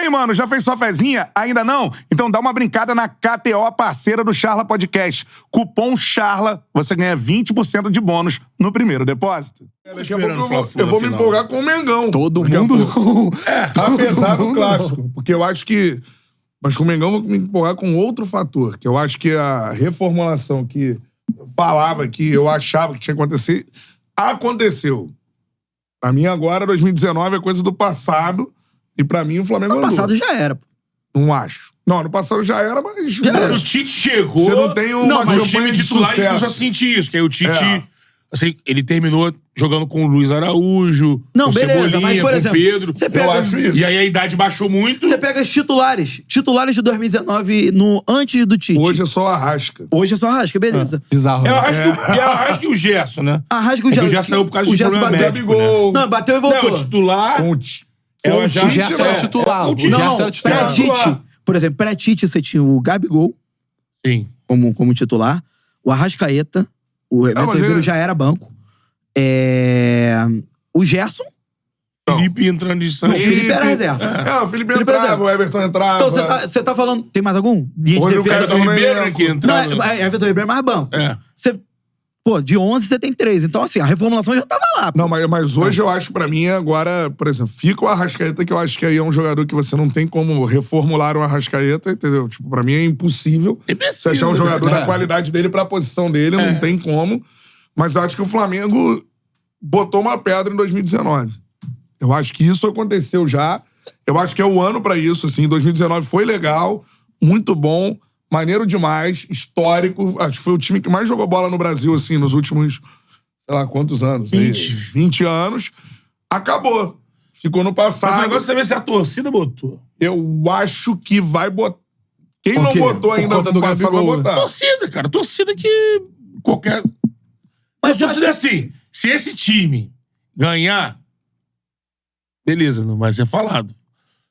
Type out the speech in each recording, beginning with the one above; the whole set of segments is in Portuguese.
aí, mano, já fez sua fezinha? Ainda não? Então dá uma brincada na KTO, parceira do Charla Podcast. Cupom CHARLA, você ganha 20% de bônus no primeiro depósito. Daqui a pouco eu vou me empolgar com o Mengão. Todo mundo... Apesar do clássico. Porque eu acho que... Mas com o Mengão eu vou me empolgar com outro fator. Que eu acho que a reformulação que eu falava, que eu achava que tinha que acontecer, aconteceu. Pra mim agora, 2019 é coisa do passado. E pra mim o Flamengo No passado já era. Não acho. Não, no passado já era, mas... Já era. O Tite chegou... Você não tem uma mas o campanha time de titular, ele sucesso. começou a sentir isso. Que aí o Tite... Assim, ele terminou jogando com o Luiz Araújo, Não, com o beleza, Cebolinha, mas, por com o exemplo, Pedro. você pega- Eu acho isso. E aí a idade baixou muito. Você pega os titulares. Titulares de 2019 antes do Tite. Hoje é só Arrasca. Hoje é só Arrasca, beleza. Bizarro. É o né? Arrasca e o Gerson, né? Arrasca o É que Gerson. o Gerson saiu por causa de o Gerson problema bateu. médico, né? Gabigol. Não, bateu e voltou. Não, o titular... Com o o O Gerson era titular. O Tite. Gerson era titular. Pré-Tite. Por exemplo, pré-Tite você tinha o Gabigol Sim. como titular, o Arrascaeta, o mas Everton Ribeiro ele- já era banco, o Gerson. Felipe entrando de sangue. Não, o Felipe era reserva. O Felipe Felipe entrava, entrava. o Everton entrava. Então você tá falando... Tem mais algum? Linha de Hoje o defesa. cara tá no Ribeiro elenco. aqui entrando. Não, Everton Ribeiro é mais banco. É. Você, pô, de 11 você tem 3. Então, assim, a reformulação já tava lá. Não, mas hoje eu acho, pra mim, agora, por exemplo, fica o Arrascaeta, que eu acho que aí é um jogador que você não tem como reformular o Arrascaeta, entendeu? Tipo, pra mim é impossível você achar um jogador da qualidade dele pra posição dele, não tem como. Mas eu acho que o Flamengo botou uma pedra em 2019. Eu acho que isso aconteceu já. Eu acho que é o ano pra isso, assim. 2019 foi legal, muito bom, maneiro demais, histórico. Acho que foi o time que mais jogou bola no Brasil, assim, nos últimos, sei lá, quantos anos? 20 anos. Acabou. Ficou no passado. Mas o negócio é saber se a torcida botou. Eu acho que vai botar. Quem Por não quê? botou Por ainda conta no do passado vai Gabigol, né? botar. Torcida, cara. Torcida que qualquer... Mas a torcida é assim. Se esse time ganhar, beleza, não vai ser falado.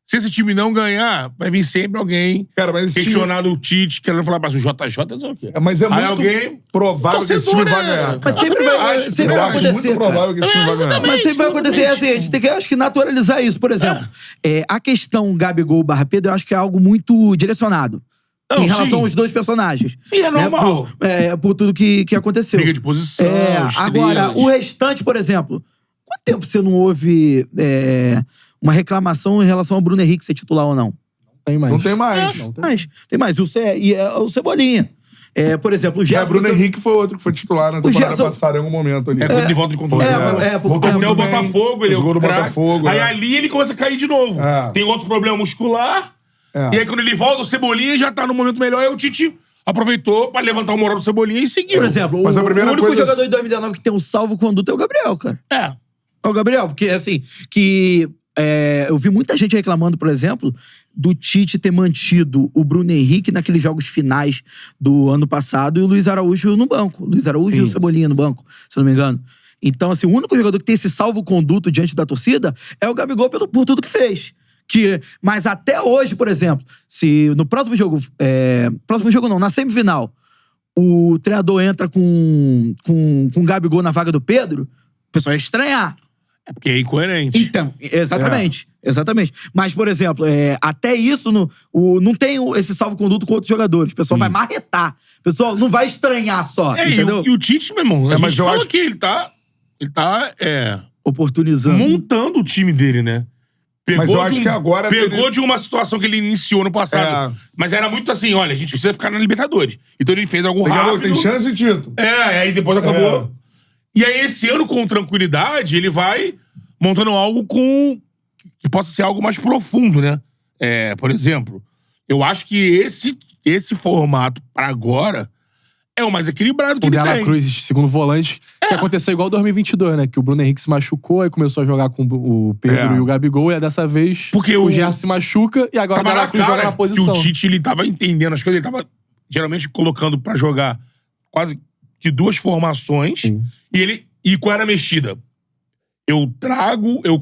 Se esse time não ganhar, vai vir sempre alguém Cara, mas esse time... questionado o Tite, querendo falar, mas o JJ é o quê? Mas é Aí muito alguém... provável que esse time Torcedor, vai né? ganhar. Mas cara. sempre também vai, acho, sempre Eu vai acho acontecer, muito provável que esse time vai ganhar. Mas sempre vai acontecer assim, a gente tem que, acho que, naturalizar isso. Por exemplo, a questão Gabigol/Pedro, eu acho que é algo muito direcionado. Não, em relação sim. aos dois personagens. E é normal. Por tudo que aconteceu. Briga de posição, Agora, estrelas. o restante, por exemplo, quanto tempo você não houve uma reclamação em relação ao Bruno Henrique ser titular ou não? Tem mais. Não tem mais. Tem mais. O Cebolinha. Por exemplo, o Gerson... Bruno Henrique foi outro que foi titular na temporada Gerson- passada em algum momento ali. Quando ele volta de contusão. Voltou Até o bem, Botafogo, ele é jogou o no craque. Botafogo. Aí né? ali ele começa a cair de novo. É. Tem outro problema muscular. E aí quando ele volta, o Cebolinha já tá no momento melhor. Aí o Tite aproveitou pra levantar o moral do Cebolinha e seguiu. Por exemplo, Mas o a primeira único coisa- jogador de 2019 que tem um salvo-conduto é o Gabriel, cara. É. É o Gabriel, porque assim, eu vi muita gente reclamando, por exemplo, do Tite ter mantido o Bruno Henrique naqueles jogos finais do ano passado e o Luiz Araújo no banco. O Luiz Araújo e o Cebolinha no banco, se eu não me engano. Então, assim, o único jogador que tem esse salvo-conduto diante da torcida é o Gabigol por tudo que fez. Mas até hoje, por exemplo, se no próximo jogo... próximo jogo não, na semifinal, o treinador entra com o Gabigol na vaga do Pedro, o pessoal ia estranhar. É porque é incoerente. Então, exatamente. Mas, por exemplo, até isso não tem esse salvo-conduto com outros jogadores. O pessoal vai marretar. O pessoal não vai estranhar só, entendeu? E o Tite, meu irmão, a mas gente eu fala acho- que ele tá Oportunizando. montando o time dele, né? Mas eu acho que agora Pegou teria- de uma situação que ele iniciou no passado. Mas era muito assim, olha, a gente precisa ficar na Libertadores. Então ele fez algo rápido. Tem chance de título. Aí depois acabou. E aí esse ano, com tranquilidade, ele vai montando algo que possa ser algo mais profundo, né? Por exemplo, eu acho que esse formato, pra agora, é o mais equilibrado que O ele Dela tem. Cruz, segundo volante, que aconteceu igual 2022, né? Que o Bruno Henrique se machucou, aí começou a jogar com o Pedro e o Gabigol, e dessa vez Porque o o Gerson se machuca e agora o Tava Dela na Cruz joga cara na posição. que o Tite, ele tava entendendo as coisas, ele tava geralmente colocando pra jogar quase que duas formações, e qual era a mexida? Eu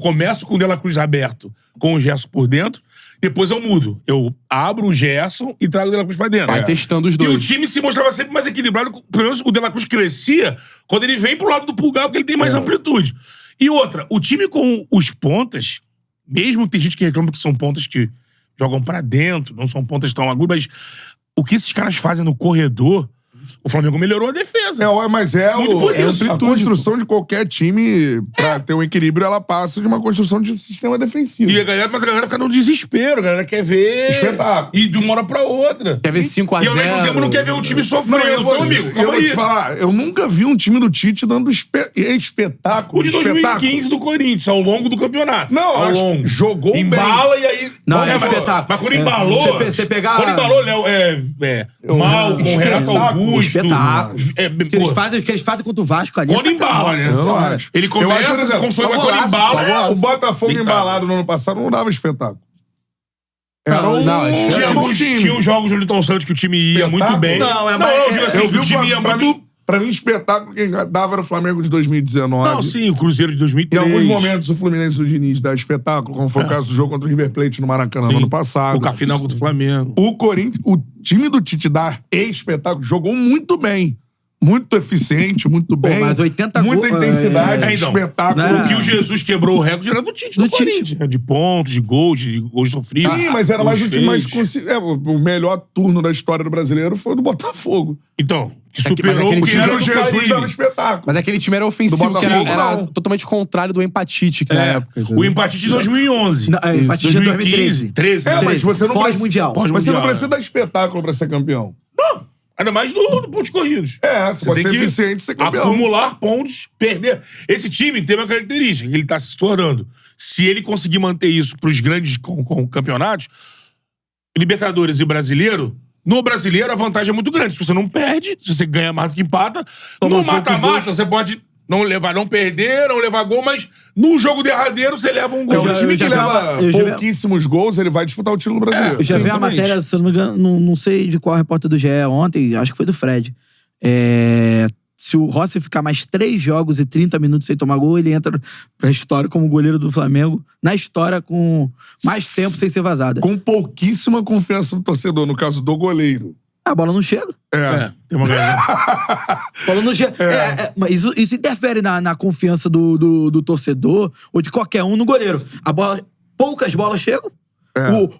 começo com o Dela Cruz aberto, com o Gerson por dentro, depois eu mudo. Eu abro o Gerson e trago o Dela Cruz pra dentro. Vai testando os E o dois. time se mostrava sempre mais equilibrado, pelo menos o Dela Cruz crescia quando ele vem pro lado do Pulgar, porque ele tem mais amplitude. E outra, o time com os pontas, mesmo tem gente que reclama que são pontas que jogam pra dentro, não são pontas tão agudas, mas o que esses caras fazem no corredor, o Flamengo melhorou a defesa. Mas Muito por a isso. construção de qualquer time, pra ter um equilíbrio, ela passa de uma construção de sistema defensivo. E a galera fica no desespero, a galera quer ver... Espetáculo. E de uma hora pra outra. Quer ver 5x0. E ao mesmo tempo não quer ver o time sofrendo, eu vou amigo. eu Calma vou aí. te falar, eu nunca vi um time do Tite dando espetáculo. O de 2015 do Corinthians, ao longo do campeonato. Não, ao acho- longo. jogou Embala e aí... Não, é mas- espetáculo. Mas quando embalou... Você pegar... Quando embalou, Léo, Mal, com o Renato Augusto... Espetáculo. O que Pô, eles fazem contra o Vasco ali. Quando embala, né? Eu não acho. Ele Eu acho, por começa, se exemplo, consolida, só quando golaço, embala... O Botafogo Deitado. embalado no ano passado não dava espetáculo. Era Não, bom time. Tinha os jogos do Newton Santos que o time ia muito bem. Não, é Não, mais- eu digo assim, Eu vi o time ia pra muito... Pra mim, espetáculo quem dava era o Flamengo de 2019. Não, sim, o Cruzeiro de Em 2003. alguns momentos, o Fluminense do Diniz dá espetáculo, como foi o caso do jogo contra o River Plate no Maracanã no ano passado. O final contra o Flamengo. O Corinthians, o time do Tite dá espetáculo, jogou muito bem. Muito eficiente, muito bem. mas 80 muita gol- intensidade, então, espetáculo. não era- O que o Jesus quebrou o recorde era do Tite, do Corinthians. De pontos, de gols sofridos. Sim, mas era gols mais o time mais... feitos. o melhor turno da história do brasileiro foi o do Botafogo. Então, que mas superou aquele o que time era O do Jesus dava Carille. espetáculo. Mas aquele time era ofensivo, Do que era, Botafogo, era não. totalmente contrário do empatite que na época. entendeu? O empate de 2011. Não, é, empate de 2013. 13, né? Mas você não Pós-mundial. Mas você Pós-mundial, não precisa é. dar espetáculo pra ser campeão. Ainda mais do pontos corridos. Você pode tem ser que eficiente e ser campeão. acumular pontos, perder. Esse time tem uma característica, que ele tá se estourando. Se ele conseguir manter isso pros grandes com campeonatos, Libertadores e Brasileiro, no Brasileiro a vantagem é muito grande. Se você não perde, se você ganha mais do que empata, Toma no poucos mata-mata gols. você pode não perder, não levar gol, mas no jogo derradeiro você leva um gol. O time que eu já leva vi- eu já vi- pouquíssimos gols, ele vai disputar o título brasileiro. Eu já vi a Exatamente. matéria, se eu não me engano, não sei de qual repórter do GE ontem, acho que foi do Fred. Se o Rossi ficar mais 3 jogos e 30 minutos sem tomar gol, ele entra pra história como goleiro do Flamengo, na história com mais tempo sem ser vazada. Com pouquíssima confiança do torcedor, no caso do goleiro. A bola não chega. Tem uma galera. A bola não chega. Mas isso interfere na confiança do torcedor ou de qualquer um no goleiro. Poucas bolas chegam.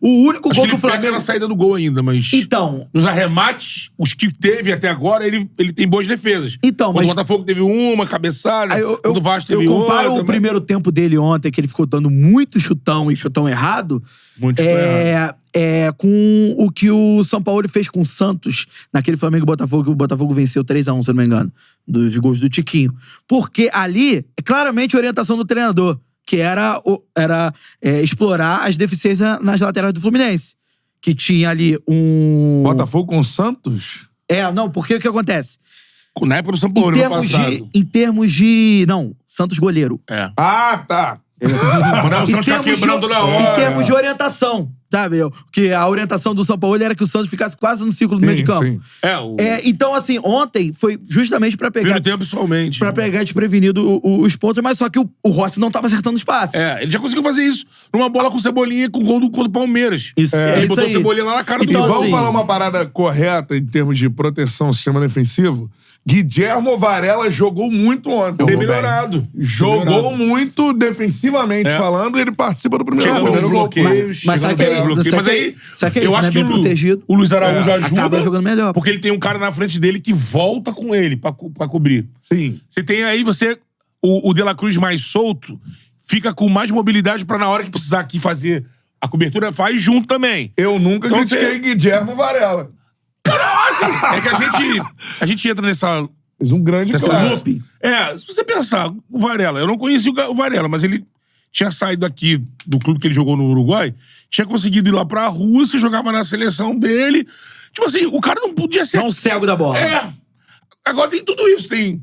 O único Acho gol que que ele o Flamengo... pega na saída do gol ainda, mas... Então, Nos arremates, os que teve até agora, ele tem boas defesas. Então, Quando mas- o Botafogo teve uma, cabeçada. Quando o Vasco teve eu comparo outra. o primeiro tempo dele ontem, que ele ficou dando muito chutão e chutão errado, Muito com o que o São Paulo fez com o Santos, naquele Flamengo e Botafogo, que o Botafogo venceu 3-1, se eu não me engano, dos gols do Tiquinho. Porque ali, é claramente a orientação do treinador, que era explorar as deficiências nas laterais do Fluminense. Que tinha ali um... Botafogo com o Santos? Não, porque o que acontece? Na época do São Paulo, no passado. Em termos de... Não, Santos goleiro. Ah, tá. Mandava o Santos ficar quebrando na hora. Em termos de orientação, sabe? Porque a orientação do São Paulo era que o Santos ficasse quase no círculo do meio de campo. Sim. Então, assim, ontem foi justamente pra pegar... Primeiro tempo, principalmente. Pra pegar desprevenido os pontos, mas só que o Rossi não tava acertando os passes. Ele já conseguiu fazer isso. Numa bola com o Cebolinha, com o gol contra o Palmeiras. Isso, Ele isso botou aí. o Cebolinha lá na cara Então, do E gol. vamos assim- falar uma parada correta em termos de proteção ao sistema defensivo? Guilhermo Varela jogou muito ontem. Tem melhorado. Jogou muito defensivamente falando e ele participa do primeiro Chegando gol. nos bloqueios. Mas sabe que é- Mas sabe aí, que- sabe que é eu isso, acho né? que Bem protegido. o Luiz Araújo ajuda. Acaba jogando melhor. Porque ele tem um cara na frente dele que volta com ele pra cobrir. Sim. Você tem aí, o De La Cruz mais solto, fica com mais mobilidade pra na hora que precisar aqui fazer a cobertura, faz junto também. Eu nunca Então critiquei Guilhermo Varela. É que a gente entra nessa Fez um grande clássico. loop. se você pensar, o Varela, eu não conheci o Varela, mas ele tinha saído aqui do clube que ele jogou no Uruguai, tinha conseguido ir lá pra Rússia, jogava na seleção dele. Tipo assim, o cara não podia ser... Não cego da bola. Agora tem tudo isso, tem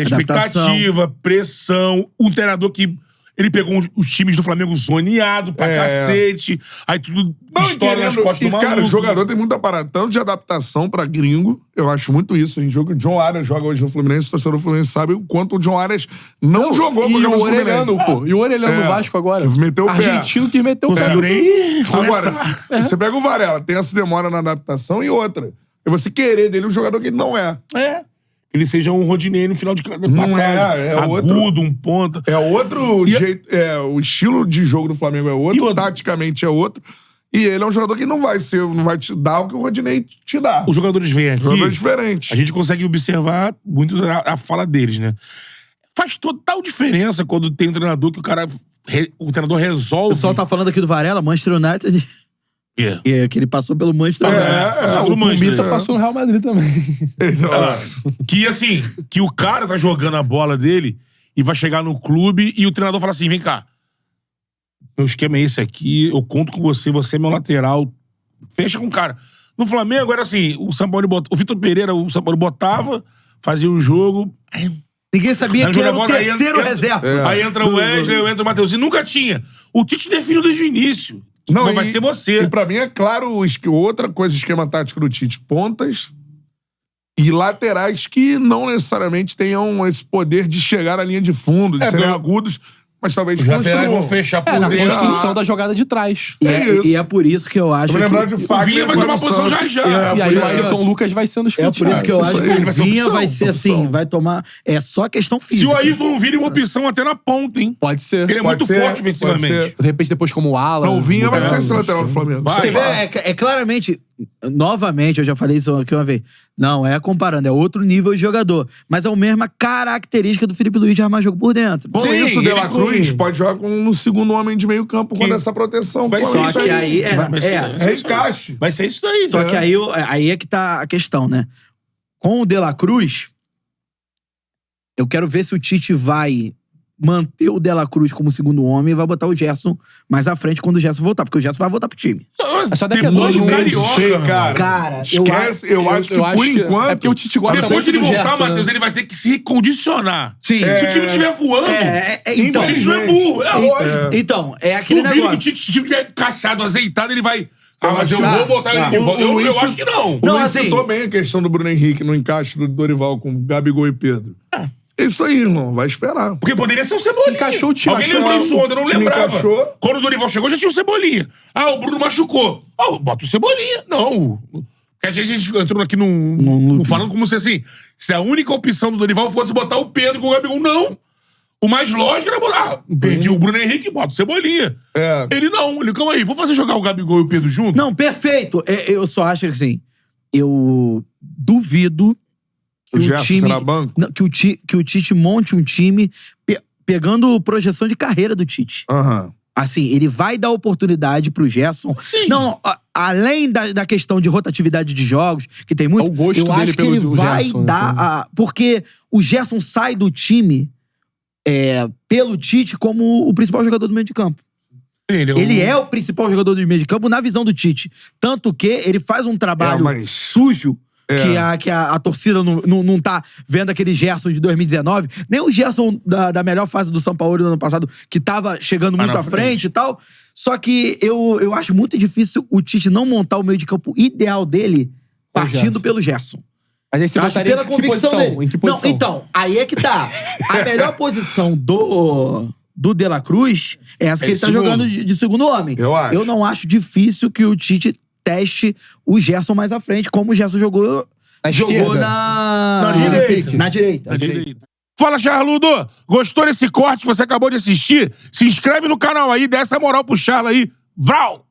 expectativa, pressão, um treinador que ele pegou os times do Flamengo zoneado pra cacete, aí tudo estoura nas costas do maluco. Cara, o jogador tem muita parada, tanto de adaptação pra gringo, eu acho muito isso. Em jogo, o John Arias joga hoje no Fluminense, o torcedor do Fluminense sabe o quanto o John Arias não jogou E com o Orelhano, pô. E o Orelhano do Vasco agora. Meteu o pé. Argentino que meteu o pé. Agora, você pega o Varela, tem essa demora na adaptação e outra. É você querer dele um jogador que ele não é. Ele seja um Rodinei no final de passagem. é agudo, outro. um ponta. É outro jeito. O estilo de jogo do Flamengo é outro, taticamente é outro. E ele é um jogador que não vai te dar o que o Rodinei te dá. Os jogadores vêm aqui. Jogadores diferentes. A gente consegue observar muito a fala deles, né? Faz total diferença quando tem um treinador que o treinador resolve. O pessoal tá falando aqui do Varela, Manchester United. Que ele passou pelo Manchester United. O Mita passou no Real Madrid também. Que assim, que o cara tá jogando a bola dele e vai chegar no clube e o treinador fala assim, vem cá, meu esquema é esse aqui, eu conto com você, você é meu lateral, fecha com o cara. No Flamengo era assim, o Vitor Pereira, o São Paulo botava, fazia o jogo... Ninguém sabia que era o terceiro reserva. Aí entra o Wesley, entra o Matheusinho, nunca tinha. O Tite definiu desde o início. Não vai ser você. E pra mim é claro, outra coisa, esquema tático do Tite, pontas e laterais que não necessariamente tenham esse poder de chegar à linha de fundo, de serem agudos, mas talvez laterais vão fechar por na dentro. construção da jogada de trás. E é por isso que eu acho que... O Vinha vai tomar posição já. E aí o Ayrton Lucas vai sendo escutado. É por isso que eu acho que o Vinha vai ser assim, vai tomar... É só questão física. Se o Ayrton não vira uma opção até na ponta, hein? Pode ser. Ele é muito forte ofensivamente. De repente, depois como ala... Não, o Vinha vai ser esse lateral do Flamengo. Você vê, é claramente... Novamente, eu já falei isso aqui uma vez. Não é comparando, é outro nível de jogador. Mas é a mesma característica do Felipe Luiz de armar jogo por dentro. Com isso, o De La Cruz pode jogar como um segundo homem de meio campo com essa proteção. Só que aí... É encaixe. Vai ser isso daí. Só que aí é que tá a questão, né? Com o De La Cruz, eu quero ver se o Tite vai manter o De La Cruz como segundo homem e vai botar o Gerson mais à frente quando o Gerson voltar, porque o Gerson vai voltar pro time. É só daqui a 2 meses. Cara, esquece, eu acho que por enquanto... É porque o Tite gosta depois de ele do voltar, Gerson, Matheus, ele vai ter que se recondicionar. Sim. Se o time estiver voando, então, o Tite não é burro, é lógico. Então, é aquele Duvido negócio. que o time estiver encaixado, azeitado, ele vai... mas eu vou botar ele de volta. Eu acho que não. O Luiz citou bem a questão do Bruno Henrique no encaixe do Dorival com Gabigol e Pedro. É isso aí, irmão. Vai esperar. Porque poderia ser o Cebolinha. Encaixou o time. Alguém lembrou isso ontem, eu não lembrava. Encaixou. Quando o Dorival chegou, já tinha o Cebolinha. O Bruno machucou. Bota o Cebolinha. Não. Porque a gente entrou aqui falando como se assim, se a única opção do Dorival fosse botar o Pedro com o Gabigol. Não. O mais lógico era botar. Perdi o Bruno Henrique, bota o Cebolinha. Ele não. Ele, calma aí, vou fazer jogar o Gabigol e o Pedro junto? Não, perfeito. Eu só acho que assim, eu duvido que o time, que o Tite monte um time pegando projeção de carreira do Tite. Assim, ele vai dar oportunidade pro Gerson. Sim. Não, além da questão de rotatividade de jogos, que tem muito, o gosto eu dele acho que pelo ele vai Gerson, dar... porque o Gerson sai do time pelo Tite como o principal jogador do meio de campo. Ele é o principal jogador do meio de campo na visão do Tite. Tanto que ele faz um trabalho sujo, que a torcida não tá vendo aquele Gerson de 2019. Nem o Gerson da melhor fase do São Paulo no ano passado, que tava chegando muito à frente e tal. Só que eu acho muito difícil o Tite não montar o meio de campo ideal dele partindo pelo Gerson. Mas aí você botaria pela convicção dele. Em que posição? Não, então, aí é que tá. A melhor posição do De La Cruz é essa que ele tá jogando de segundo homem. Eu acho. Eu não acho difícil que o Tite teste o Gerson mais à frente, como o Gerson jogou na direita. Fala, Charludo! Gostou desse corte que você acabou de assistir? Se inscreve no canal aí, dá essa moral pro Charla aí. Vral!